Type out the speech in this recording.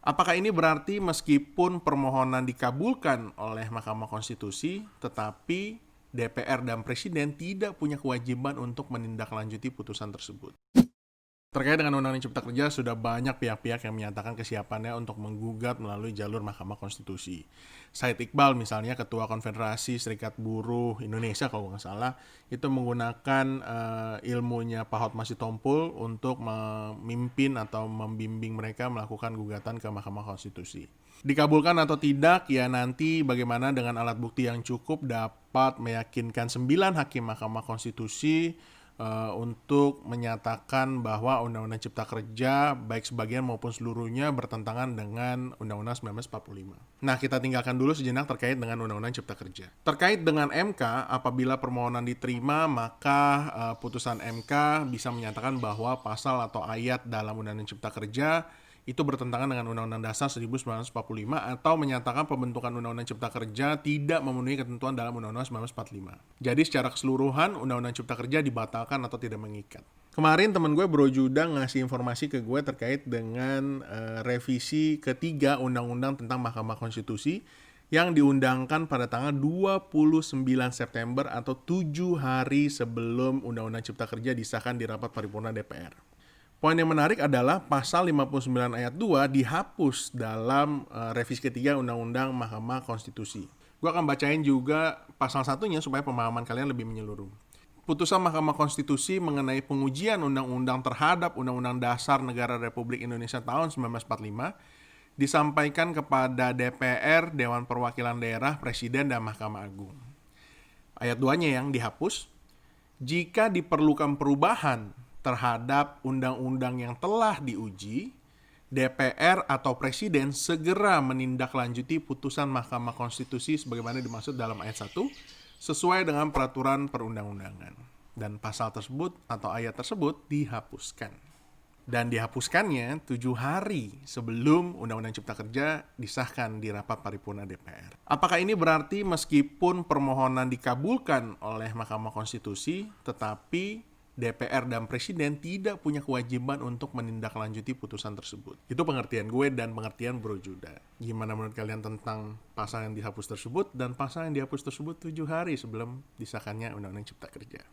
Apakah ini berarti meskipun permohonan dikabulkan oleh Mahkamah Konstitusi, tetapi DPR dan Presiden tidak punya kewajiban untuk menindaklanjuti putusan tersebut? Terkait dengan Undang-Undang Cipta Kerja, sudah banyak pihak-pihak yang menyatakan kesiapannya untuk menggugat melalui jalur Mahkamah Konstitusi. Said Iqbal misalnya, Ketua Konfederasi Serikat Buruh Indonesia kalau nggak salah, itu menggunakan ilmunya Pak Hotmasitompul untuk memimpin atau membimbing mereka melakukan gugatan ke Mahkamah Konstitusi. Dikabulkan atau tidak, ya nanti bagaimana dengan alat bukti yang cukup dapat meyakinkan 9 hakim Mahkamah Konstitusi untuk menyatakan bahwa Undang-Undang Cipta Kerja baik sebagian maupun seluruhnya bertentangan dengan Undang-Undang 1945. Nah, kita tinggalkan dulu sejenak terkait dengan Undang-Undang Cipta Kerja. Terkait dengan MK, apabila permohonan diterima, maka putusan MK bisa menyatakan bahwa pasal atau ayat dalam Undang-Undang Cipta Kerja itu bertentangan dengan Undang-Undang Dasar 1945 atau menyatakan pembentukan Undang-Undang Cipta Kerja tidak memenuhi ketentuan dalam Undang-Undang 1945. Jadi secara keseluruhan Undang-Undang Cipta Kerja dibatalkan atau tidak mengikat. Kemarin temen gue Bro Juda ngasih informasi ke gue terkait dengan revisi ketiga Undang-Undang tentang Mahkamah Konstitusi yang diundangkan pada tanggal 29 September atau 7 hari sebelum Undang-Undang Cipta Kerja disahkan di rapat paripurna DPR. Poin yang menarik adalah pasal 59 ayat 2 dihapus dalam revisi ketiga Undang-Undang Mahkamah Konstitusi. Gue akan bacain juga pasal satunya supaya pemahaman kalian lebih menyeluruh. Putusan Mahkamah Konstitusi mengenai pengujian undang-undang terhadap Undang-Undang Dasar Negara Republik Indonesia tahun 1945 disampaikan kepada DPR, Dewan Perwakilan Daerah, Presiden, dan Mahkamah Agung. Ayat 2-nya yang dihapus. Jika diperlukan perubahan terhadap undang-undang yang telah diuji, DPR atau Presiden segera menindaklanjuti putusan Mahkamah Konstitusi sebagaimana dimaksud dalam ayat 1 sesuai dengan peraturan perundang-undangan. Dan pasal tersebut atau ayat tersebut dihapuskan. Dan dihapuskannya 7 hari sebelum Undang-Undang Cipta Kerja disahkan di rapat paripurna DPR. Apakah ini berarti meskipun permohonan dikabulkan oleh Mahkamah Konstitusi, tetapi DPR dan Presiden tidak punya kewajiban untuk menindaklanjuti putusan tersebut? Itu pengertian gue dan pengertian Bro Juda. Gimana menurut kalian tentang pasal yang dihapus tersebut dan pasal yang dihapus tersebut 7 hari sebelum disahkannya Undang-Undang Cipta Kerja?